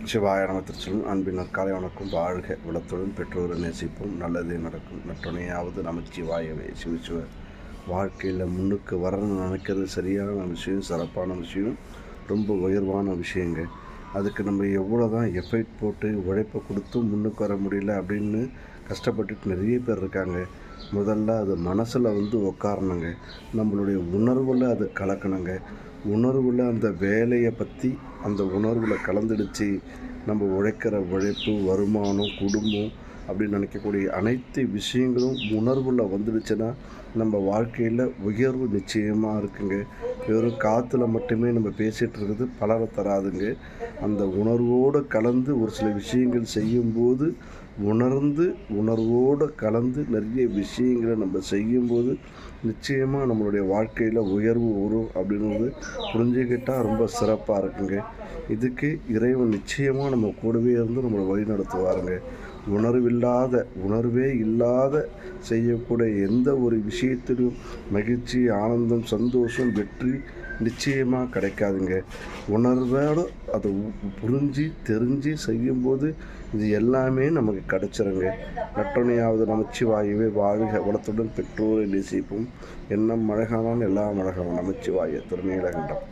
சிவாய நம திருச்செல்வம். அன்பின் நற்காலை வணக்கம். வாழ்க வளத்துடன் பெற்றோரை நேசிப்போம், நல்லதே நடக்கும். நற்றுணையாவது நமச்சிவாயவே. சிவ வாழ்க்கையில் முன்னுக்கு வரணும்னு நினைக்கிறது சரியான விஷயம், சிறப்பான விஷயம், ரொம்ப உயர்வான விஷயங்க. அதுக்கு நம்ம எவ்வளோ தான் எஃபெக்ட் போட்டு உழைப்பை கொடுத்தும் முன்னுக்கு வர முடியல அப்படின்னு கஷ்டப்பட்டுட்டு நிறைய பேர் இருக்காங்க. முதல்ல அது மனசில் உட்காரணுங்க. நம்மளுடைய உணர்வில் அது கலக்கணுங்க. உணர்வில் அந்த வேலையை பற்றி அந்த உணர்வில் கலந்துடுச்சு. நம்ம உழைக்கிற உழைப்பு, வருமானம், குடும்பம் அப்படின்னு நினைக்கக்கூடிய அனைத்து விஷயங்களும் உணர்வில் வந்துடுச்சுன்னா நம்ம வாழ்க்கையில் உயர்வு நிச்சயமாக இருக்குங்க. வெறும் காற்றுல மட்டுமே நம்ம பேசிகிட்டு இருக்கிறது பலரை தராதுங்க. அந்த உணர்வோடு கலந்து ஒரு சில விஷயங்கள் செய்யும்போது, உணர்வோடு கலந்து நிறைய விஷயங்களை நம்ம செய்யும்போது நிச்சயமாக நம்மளுடைய வாழ்க்கையில் உயர்வு வரும் அப்படின்றது புரிஞ்சுக்கிட்டால் ரொம்ப சிறப்பாக இருக்குங்க. இதுக்கு இறைவன் நிச்சயமாக நம்ம கூடவே இருந்து நம்மளை வழி நடத்துவாருங்க. உணர்வே இல்லாத செய்யக்கூடிய எந்த ஒரு விஷயத்திலும் மகிழ்ச்சி, ஆனந்தம், சந்தோஷம், வெற்றி நிச்சயமாக கிடைக்காதுங்க. உணர்வோடு அதை புரிஞ்சு தெரிஞ்சு செய்யும்போது இது எல்லாமே நமக்கு கிடைச்சிருங்க. நற்றுணையாவது நமச்சிவாயவே. வாழ்க வளத்துடன் பெற்றோரை நேசிப்போம். எண்ணம் அழகானால் எல்லாம் அழகான நமச்சிவாய திருநீலகண்டம்.